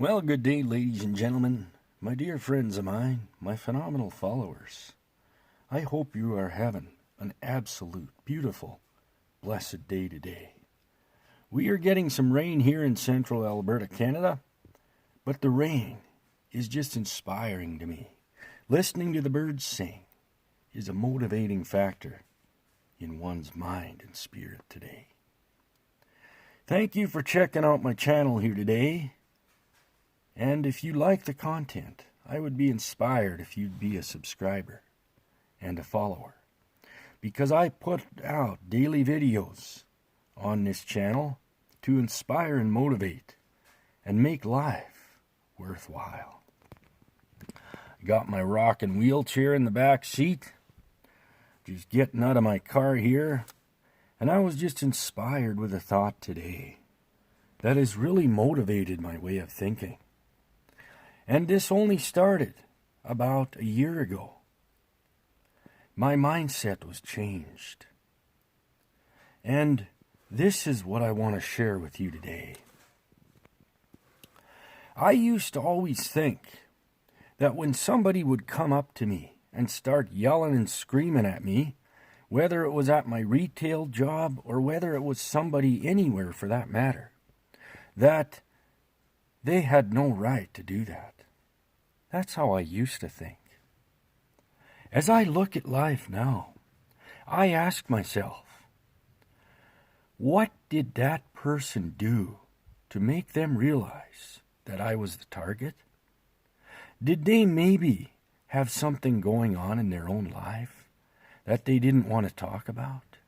Well, good day, ladies and gentlemen, my dear friends of mine, my phenomenal followers. I hope you are having an absolute, beautiful, blessed day today. We are getting some rain here in central Alberta, Canada, but the rain is just inspiring to me. Listening to the birds sing is a motivating factor in one's mind and spirit today. Thank you for checking out my channel here today. And if you like the content, I would be inspired if you'd be a subscriber and a follower, because I put out daily videos on this channel to inspire and motivate and make life worthwhile. I got my rocking wheelchair in the back seat, just getting out of my car here, and I was just inspired with a thought today that has really motivated my way of thinking. And this only started about a year ago. My mindset was changed. And this is what I want to share with you today. I used to always think that when somebody would come up to me and start yelling and screaming at me, whether it was at my retail job or whether it was somebody anywhere for that matter, that they had no right to do that. That's how I used to think. As I look at life now, I ask myself, what did that person do to make them realize that I was the target? Did they maybe have something going on in their own life that they didn't want to talk about?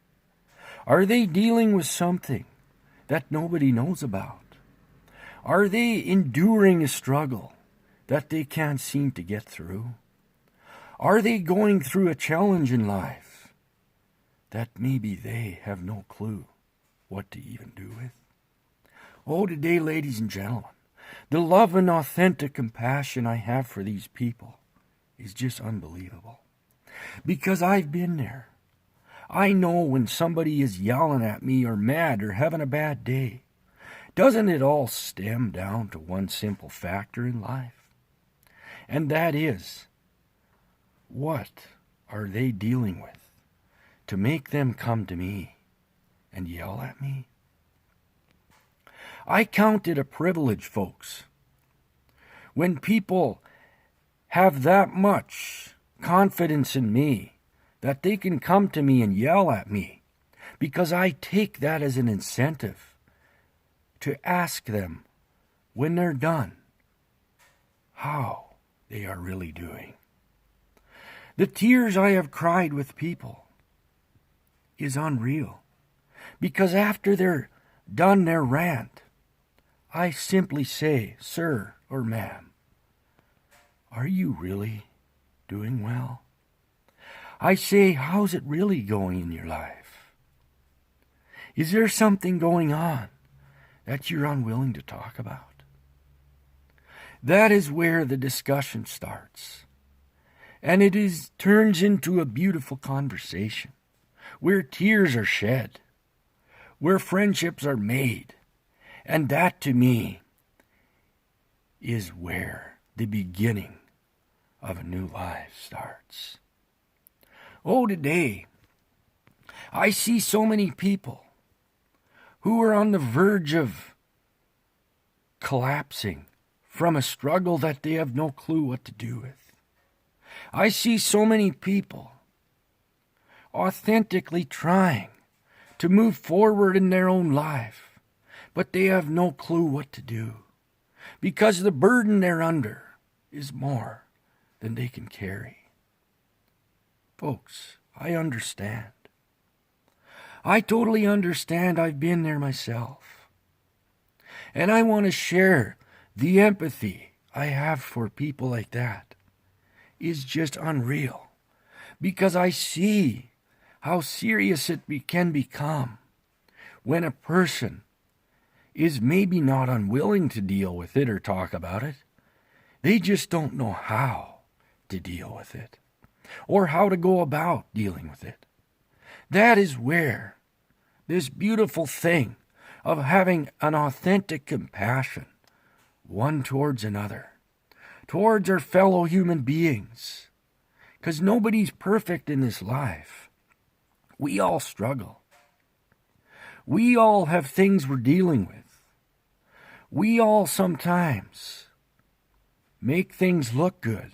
Are they dealing with something that nobody knows about? Are they enduring a struggle that they can't seem to get through? Are they going through a challenge in life that maybe they have no clue what to even do with? Oh, today, ladies and gentlemen, the love and authentic compassion I have for these people is just unbelievable. Because I've been there. I know when somebody is yelling at me or mad or having a bad day. Doesn't it all stem down to one simple factor in life? And that is, what are they dealing with to make them come to me and yell at me? I count it a privilege, folks, when people have that much confidence in me that they can come to me and yell at me, because I take that as an incentive to ask them when they're done how they are really doing. The tears I have cried with people is unreal, because after they're done their rant, I simply say, "Sir or ma'am, are you really doing well?" I say, "How's it really going in your life? Is there something going on that you're unwilling to talk about?" That is where the discussion starts. And it turns into a beautiful conversation, where tears are shed, where friendships are made. And that, to me, is where the beginning of a new life starts. Oh, today, I see so many people who are on the verge of collapsing from a struggle that they have no clue what to do with. I see so many people authentically trying to move forward in their own life, but they have no clue what to do, because the burden they're under is more than they can carry. Folks, I understand. I totally understand. I've been there myself. And I want to share the empathy I have for people like that is just unreal, because I see how serious it can become when a person is maybe not unwilling to deal with it or talk about it. They just don't know how to deal with it or how to go about dealing with it. That is where this beautiful thing of having an authentic compassion one towards another, towards our fellow human beings. Because nobody's perfect in this life. We all struggle. We all have things we're dealing with. We all sometimes make things look good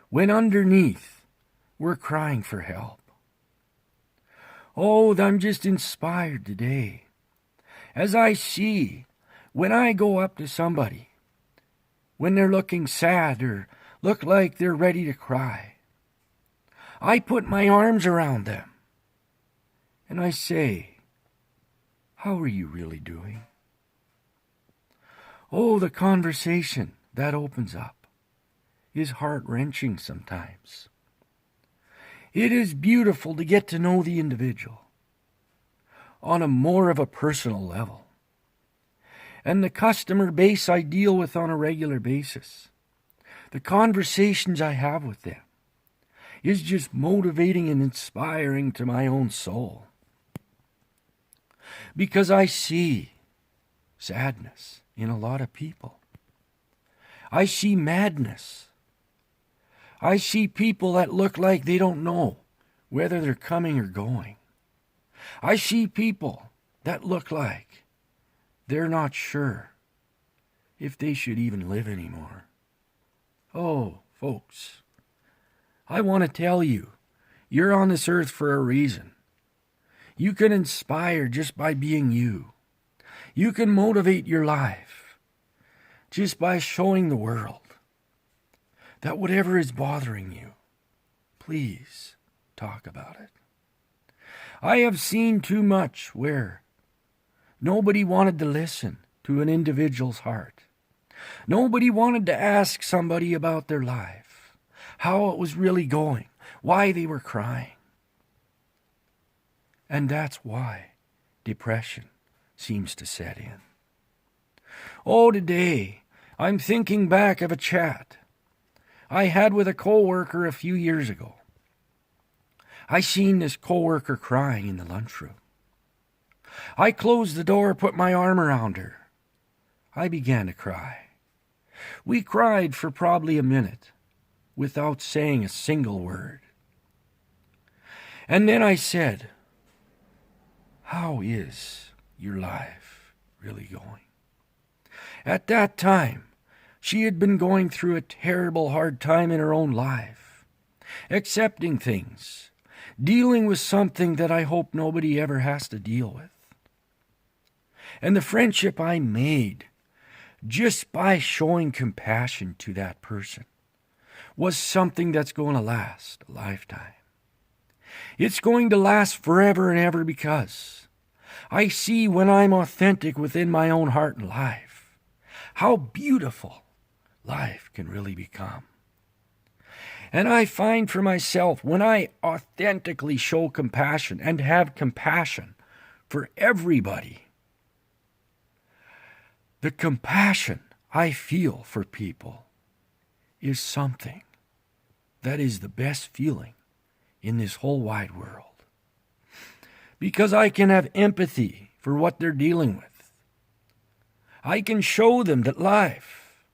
when underneath we're crying for help. Oh, I'm just inspired today as I see when I go up to somebody, when they're looking sad or look like they're ready to cry. I put my arms around them and I say, how are you really doing? Oh, the conversation that opens up is heart-wrenching sometimes. It is beautiful to get to know the individual on a more of a personal level. And the customer base I deal with on a regular basis, the conversations I have with them, is just motivating and inspiring to my own soul. Because I see sadness in a lot of people. I see madness. I see people that look like they don't know whether they're coming or going. I see people that look like they're not sure if they should even live anymore. Oh, folks, I want to tell you, you're on this earth for a reason. You can inspire just by being you. You can motivate your life just by showing the world that whatever is bothering you, please talk about it. I have seen too much where nobody wanted to listen to an individual's heart. Nobody wanted to ask somebody about their life, how it was really going, why they were crying. And that's why depression seems to set in. Oh, today I'm thinking back of a chat I had with a coworker a few years ago. I seen this coworker crying in the lunchroom. I closed the door, put my arm around her. I began to cry. We cried for probably a minute without saying a single word. And then I said, how is your life really going? At that time, she had been going through a terrible hard time in her own life, accepting things, dealing with something that I hope nobody ever has to deal with. And the friendship I made just by showing compassion to that person was something that's going to last a lifetime. It's going to last forever and ever because I see when I'm authentic within my own heart and life, how beautiful life can really become. And I find for myself, when I authentically show compassion and have compassion for everybody, the compassion I feel for people is something that is the best feeling in this whole wide world. Because I can have empathy for what they're dealing with. I can show them that life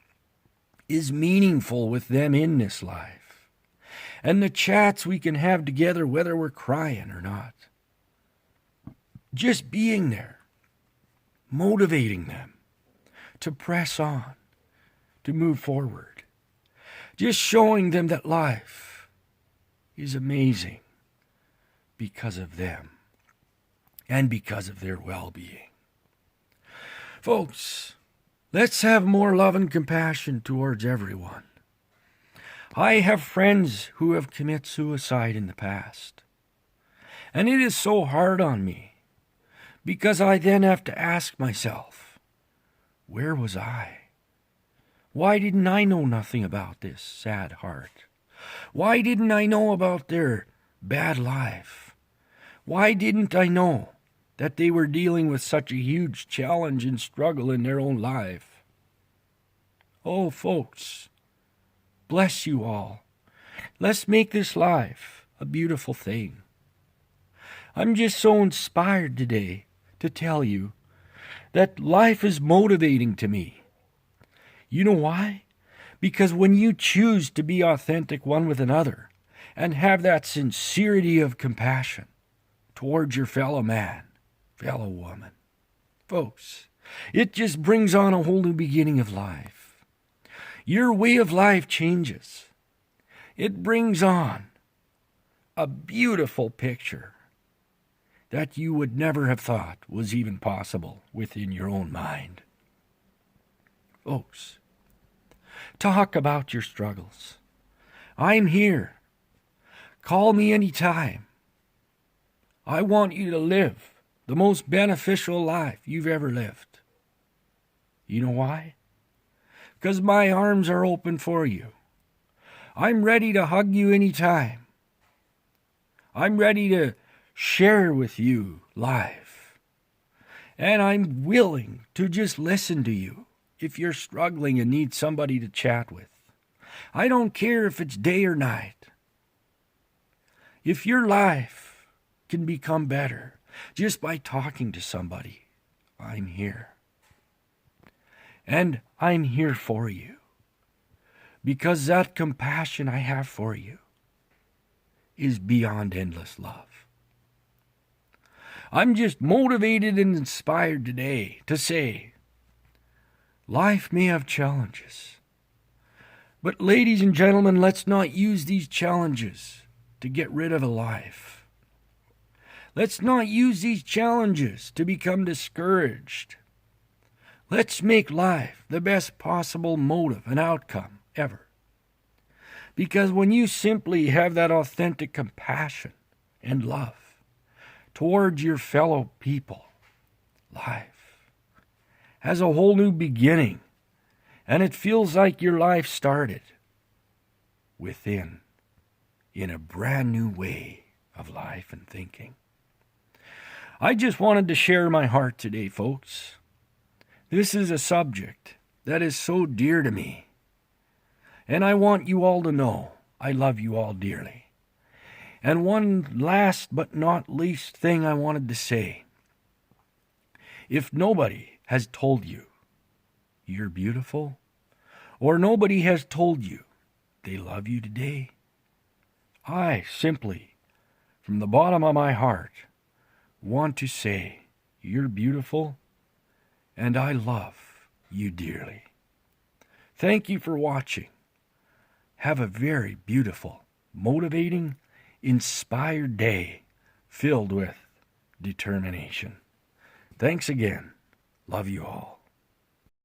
is meaningful with them in this life. And the chats we can have together, whether we're crying or not. Just being there, motivating them to press on, to move forward. Just showing them that life is amazing because of them and because of their well-being. Folks, let's have more love and compassion towards everyone. I have friends who have committed suicide in the past, and it is so hard on me because I then have to ask myself, where was I? Why didn't I know nothing about this sad heart? Why didn't I know about their bad life? Why didn't I know that they were dealing with such a huge challenge and struggle in their own life? Oh, folks, bless you all. Let's make this life a beautiful thing. I'm just so inspired today to tell you that life is motivating to me. You know why? Because when you choose to be authentic one with another and have that sincerity of compassion towards your fellow man, fellow woman, folks, it just brings on a whole new beginning of life. Your way of life changes. It brings on a beautiful picture that you would never have thought was even possible within your own mind. Folks, talk about your struggles. I'm here. Call me anytime. I want you to live the most beneficial life you've ever lived. You know why? Because my arms are open for you. I'm ready to hug you anytime. I'm ready to share with you life. And I'm willing to just listen to you if you're struggling and need somebody to chat with. I don't care if it's day or night. If your life can become better just by talking to somebody, I'm here. And I'm here for you. Because that compassion I have for you is beyond endless love. I'm just motivated and inspired today to say, life may have challenges. But ladies and gentlemen, let's not use these challenges to get rid of a life. Let's not use these challenges to become discouraged. Let's make life the best possible motive and outcome ever. Because when you simply have that authentic compassion and love towards your fellow people, life has a whole new beginning, and it feels like your life started within in a brand new way of life and thinking. I just wanted to share my heart today, folks. This is a subject that is so dear to me, and I want you all to know I love you all dearly. And one last but not least thing I wanted to say. If nobody has told you you're beautiful, or nobody has told you they love you today, I simply, from the bottom of my heart, want to say you're beautiful and I love you dearly. Thank you for watching. Have a very beautiful, motivating, inspired day filled with determination. Thanks again. Love you all.